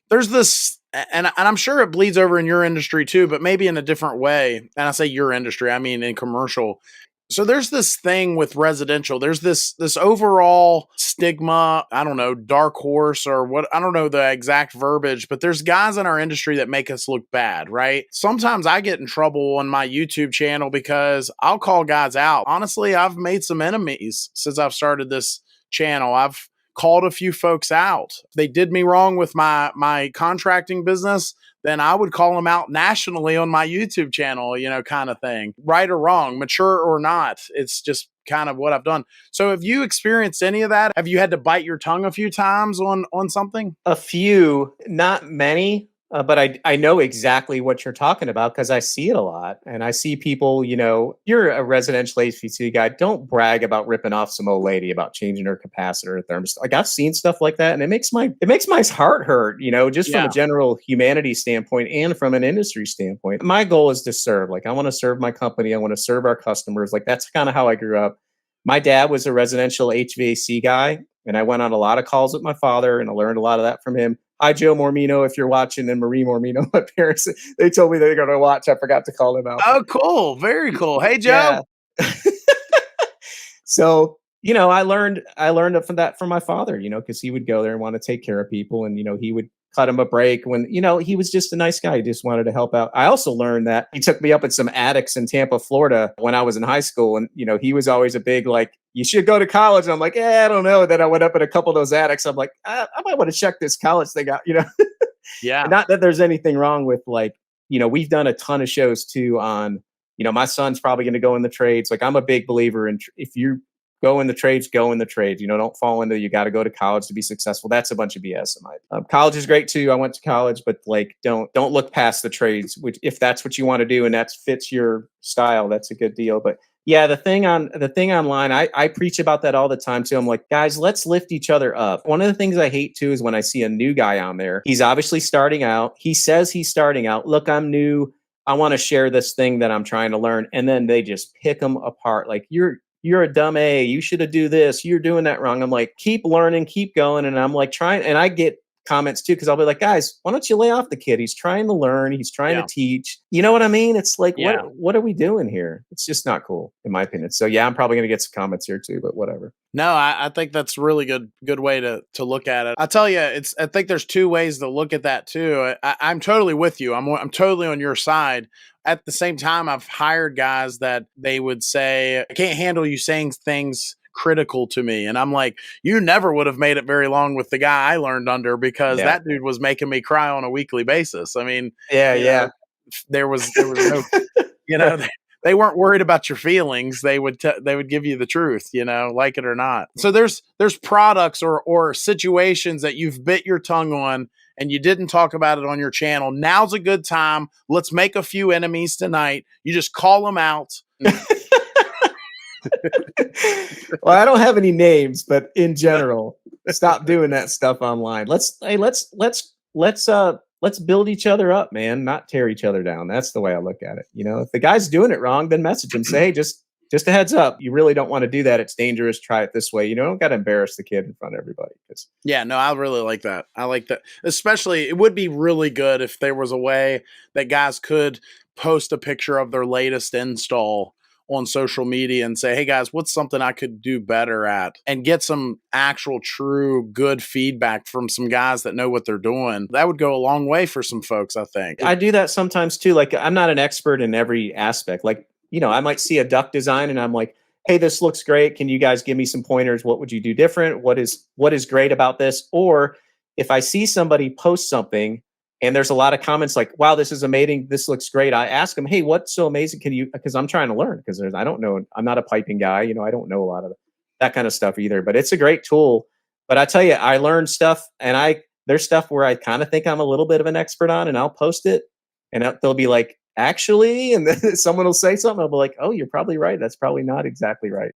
there's this, and I'm sure it bleeds over in your industry too, but maybe in a different way. And I say your industry, I mean in commercial. So there's this thing with residential. There's this overall stigma. I don't know, dark horse or what. I don't know the exact verbiage, but there's guys in our industry that make us look bad, right? Sometimes I get in trouble on my YouTube channel because I'll call guys out. Honestly, I've made some enemies since I've started this channel. I've called a few folks out. They did me wrong with my contracting business, then I would call them out nationally on my YouTube channel, kind of thing. Right or wrong, mature or not. It's just kind of what I've done. So have you experienced any of that? Have you had to bite your tongue a few times on something? A few, not many, but I know exactly what you're talking about because I see it a lot. And I see people, you're a residential HVAC guy. Don't brag about ripping off some old lady about changing her capacitor or thermostat. Like I've seen stuff like that, and it makes my heart hurt, just from Yeah. a general humanity standpoint and from an industry standpoint. My goal is to serve. Like I want to serve my company. I want to serve our customers. Like that's kind of how I grew up. My dad was a residential HVAC guy, and I went on a lot of calls with my father, and I learned a lot of that from him. Hi, Joe Mormino, if you're watching, and Marie Mormino, my parents, they told me they're going to watch. I forgot to call them out. Oh, cool. Very cool. Hey, Joe. Yeah. So, I learned from that from my father, because he would go there and want to take care of people. And, he would cut him a break when, he was just a nice guy. He just wanted to help out. I also learned that he took me up in some attics in Tampa, Florida when I was in high school. And, he was always a big, like, you should go to college. And I'm like, I don't know. Then I went up in a couple of those attics. I'm like, I might want to check this college thing out, Yeah. Not that there's anything wrong with like, we've done a ton of shows too on, my son's probably going to go in the trades. Like I'm a big believer in if you go in the trades, go in the trades. Don't fall into you got to go to college to be successful. That's a bunch of BS in my opinion. College is great too. I went to college, but like don't look past the trades. Which if that's what you want to do and that fits your style, that's a good deal. But yeah, the thing online, I preach about that all the time too. I'm like, guys, let's lift each other up. One of the things I hate too is when I see a new guy on there. He's obviously starting out. He says he's starting out. Look, I'm new. I want to share this thing that I'm trying to learn. And then they just pick them apart. Like you're a dumb A. You should have do this. You're doing that wrong. I'm like, keep learning, keep going. And I'm like trying, and I get comments too, because I'll be like, guys, why don't you lay off the kid? He's trying to learn. He's trying to teach. You know what I mean? It's like, what are we doing here? It's just not cool, in my opinion. So yeah, I'm probably going to get some comments here too, but whatever. No, I think that's really good way to look at it. I tell you, I think there's two ways to look at that too. I'm totally with you. I'm totally on your side. At the same time, I've hired guys that they would say, I can't handle you saying things critical to me. And I'm like, you never would have made it very long with the guy I learned under because that dude was making me cry on a weekly basis. I mean, yeah. There was no, they weren't worried about your feelings. They would give you the truth, like it or not. So there's products or situations that you've bit your tongue on and you didn't talk about it on your channel. Now's a good time. Let's make a few enemies tonight. You just call them out. Well, I don't have any names, but in general, stop doing that stuff online. Let's build each other up, man, not tear each other down. That's the way I look at it. If the guy's doing it wrong, then message him. Say, hey, just a heads up. You really don't want to do that. It's dangerous. Try it this way. Don't got to embarrass the kid in front of everybody. Yeah, no, I really like that. I like that. Especially, it would be really good if there was a way that guys could post a picture of their latest install on social media and say, hey guys, what's something I could do better at, and get some actual true good feedback from some guys that know what they're doing. That would go a long way for some folks, I think. I do that sometimes too. Like I'm not an expert in every aspect. Like, I might see a duct design and I'm like, hey, this looks great. Can you guys give me some pointers? What would you do different? What is great about this? Or if I see somebody post something and there's a lot of comments like, wow, this is amazing. This looks great. I ask them, hey, what's so amazing? Because I'm trying to learn, because I don't know. I'm not a piping guy. I don't know a lot of that kind of stuff either, but it's a great tool. But I tell you, I learned stuff, and there's stuff where I kind of think I'm a little bit of an expert on, and I'll post it and they'll be like, actually, and then someone will say something. I'll be like, oh, you're probably right. That's probably not exactly right.